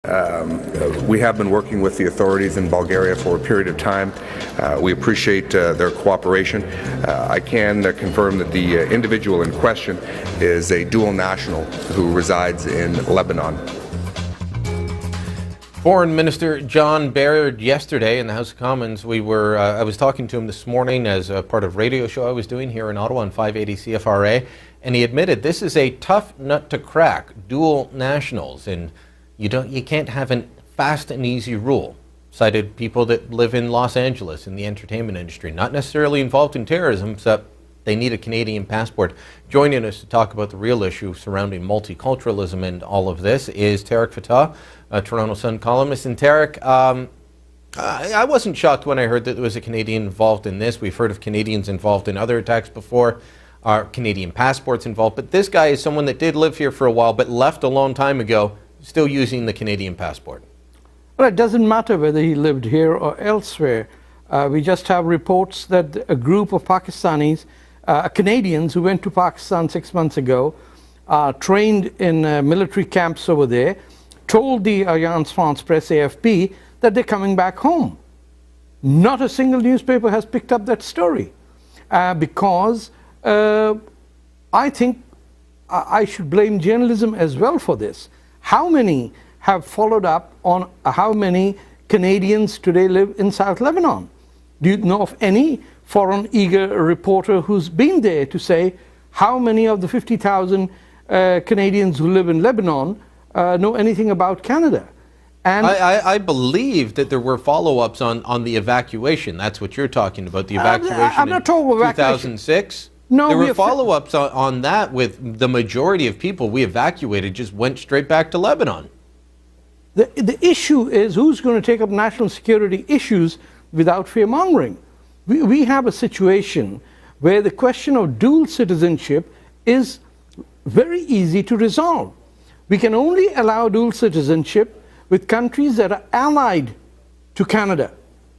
We have been working with the authorities in Bulgaria for a period of time. We appreciate their cooperation. I can confirm that the individual in question is a dual national who resides in Lebanon. Foreign Minister John Baird yesterday in the House of Commons, I was talking to him this morning as a part of a radio show I was doing here in Ottawa on 580 CFRA, and he admitted this is a tough nut to crack, dual nationals, and you can't have a fast and easy rule. Cited people that live in Los Angeles in the entertainment industry, not necessarily involved in terrorism, except they need a Canadian passport. Joining us to talk about the real issue surrounding multiculturalism and all of this is Tarek Fatah, a Toronto Sun columnist. And Tarek, I wasn't shocked when I heard that there was a Canadian involved in this. We've heard of Canadians involved in other attacks before, Canadian passports involved, but this guy is someone that did live here for a while but left a long time ago, still using the Canadian passport. Well, it doesn't matter whether he lived here or elsewhere. We just have reports that a group of Pakistanis, Canadians who went to Pakistan 6 months ago, trained in military camps over there, told the Agence France Presse AFP that they're coming back home. Not a single newspaper has picked up that story because I think I should blame journalism as well for this. How many have followed up on how many Canadians today live in South Lebanon? Do you know of any foreign eager reporter who's been there to say how many of the 50,000 Canadians who live in Lebanon know anything about Canada? And I believe that there were follow-ups on the evacuation. That's what you're talking about, the evacuation I'm not talking about 2006? No, there were follow-ups on that with the majority of people we evacuated just went straight back to Lebanon. The issue is who's going to take up national security issues without fear-mongering. We have a situation where the question of dual citizenship is very easy to resolve. We can only allow dual citizenship with countries that are allied to Canada,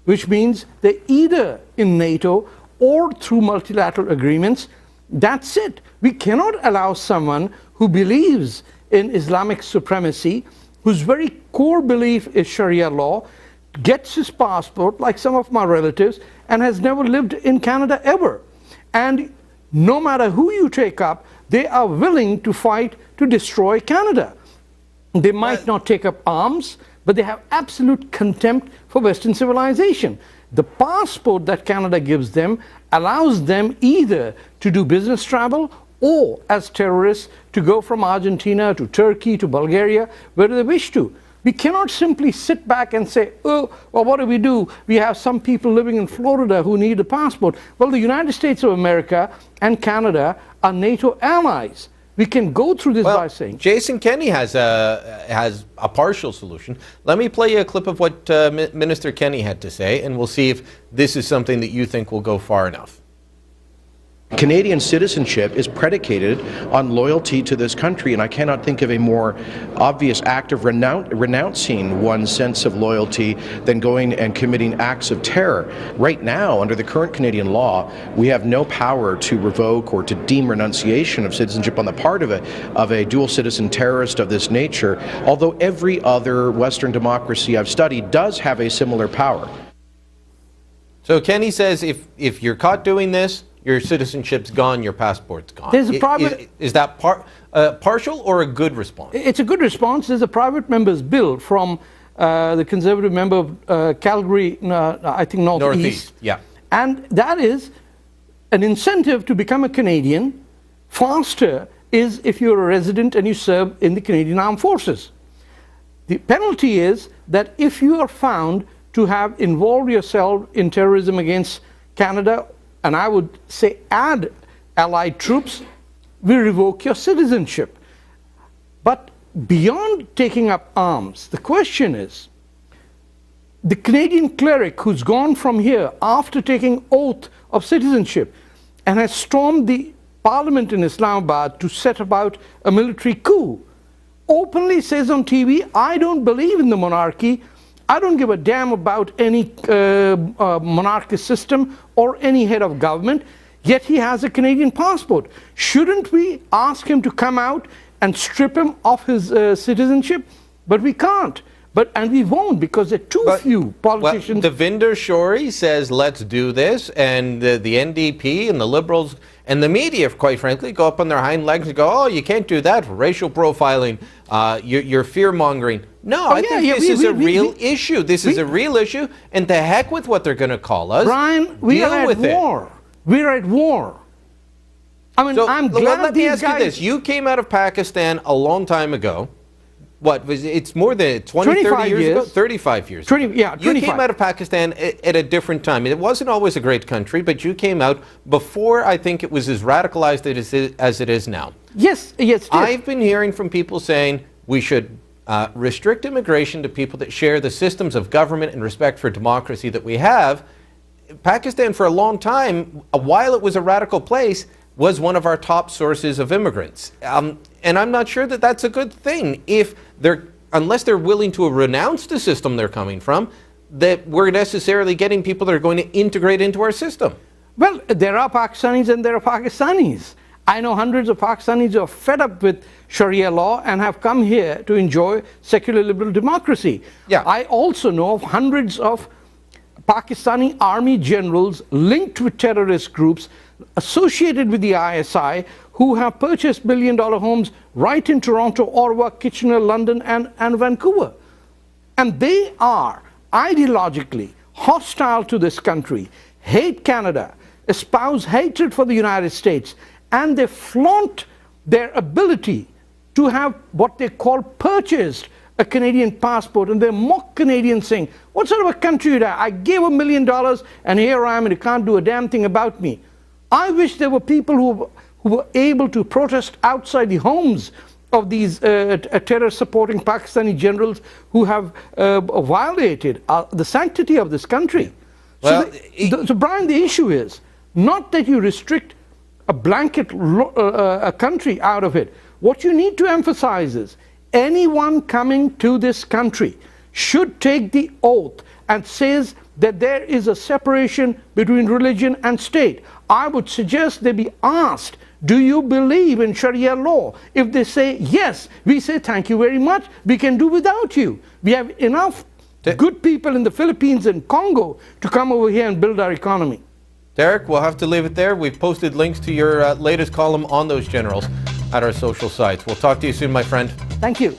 which means they're either in NATO or through multilateral agreements. That's it. We cannot allow someone who believes in Islamic supremacy, whose very core belief is Sharia law, gets his passport, like some of my relatives, and has never lived in Canada ever. And no matter who you take up, they are willing to fight to destroy Canada. They might not take up arms, but they have absolute contempt for Western civilization. The passport that Canada gives them allows them either to do business travel or as terrorists to go from Argentina to Turkey to Bulgaria, where they wish to. We cannot simply sit back and say, oh, well, what do? We have some people living in Florida who need a passport. Well, the United States of America and Canada are NATO allies. We can go through this by saying... Jason Kenney has a partial solution. Let me play you a clip of what Minister Kenney had to say, and we'll see if this is something that you think will go far enough. Canadian citizenship is predicated on loyalty to this country, and I cannot think of a more obvious act of renouncing one's sense of loyalty than going and committing acts of terror. Right now, under the current Canadian law, we have no power to revoke or to deem renunciation of citizenship on the part of a dual citizen terrorist of this nature, although every other Western democracy I've studied does have a similar power. So Kenney says if you're caught doing this, your citizenship's gone, your passport's gone. There's a private, is that partial or a good response? It's a good response. There's a private member's bill from the Conservative member of Calgary, I think Northeast. Yeah. And that is an incentive to become a Canadian faster is if you're a resident and you serve in the Canadian Armed Forces. The penalty is that if you are found to have involved yourself in terrorism against Canada, and I would say add allied troops, we revoke your citizenship. But beyond taking up arms, the question is, the Canadian cleric who's gone from here after taking oath of citizenship and has stormed the parliament in Islamabad to set about a military coup, openly says on TV, I don't believe in the monarchy, I don't give a damn about any monarchist system or any head of government, yet he has a Canadian passport. Shouldn't we ask him to come out and strip him of his citizenship? But we can't. and we won't because there are too few politicians. Well, Devinder Shori says, let's do this, and the NDP and the Liberals and the media, quite frankly, go up on their hind legs and go, oh, you can't do that, racial profiling, you're fear-mongering. No, I think this is a real issue. This is a real issue, and to heck with what they're going to call us. Brian, we are at war. We're at war. I mean, I'm glad let me ask you this. You came out of Pakistan a long time ago. What was it's more than 20, 30 years ago? 35 years. 25. You came out of Pakistan at a different time. It wasn't always a great country, but you came out before I think it was as radicalized as it is now. Yes. I've been hearing from people saying we should restrict immigration to people that share the systems of government and respect for democracy that we have. Pakistan, for a long time, while it was a radical place, was one of our top sources of immigrants. And I'm not sure that that's a good thing unless they're willing to renounce the system they're coming from, that we're necessarily getting people that are going to integrate into our system. Well, there are Pakistanis and there are Pakistanis. I know hundreds of Pakistanis who are fed up with Sharia law and have come here to enjoy secular liberal democracy. Yeah. I also know of hundreds of Pakistani army generals linked with terrorist groups associated with the ISI who have purchased billion-dollar homes right in Toronto, Ottawa, Kitchener, London, and Vancouver. And they are ideologically hostile to this country, hate Canada, espouse hatred for the United States, and they flaunt their ability to have what they call purchased a Canadian passport, and they mock Canadians saying, what sort of a country are you? I gave $1 million and here I am and you can't do a damn thing about me. I wish there were people who were able to protest outside the homes of these terror-supporting Pakistani generals who have violated the sanctity of this country. Well, So Brian, the issue is not that you restrict a blanket a country out of it. What you need to emphasize is anyone coming to this country should take the oath and says that there is a separation between religion and state. I would suggest they be asked, do you believe in Sharia law? If they say yes, we say thank you very much, we can do without you. We have enough good people in the Philippines and Congo to come over here and build our economy. Tarek, we'll have to leave it there. We've posted links to your latest column on those generals at our social sites. We'll talk to you soon, my friend. Thank you.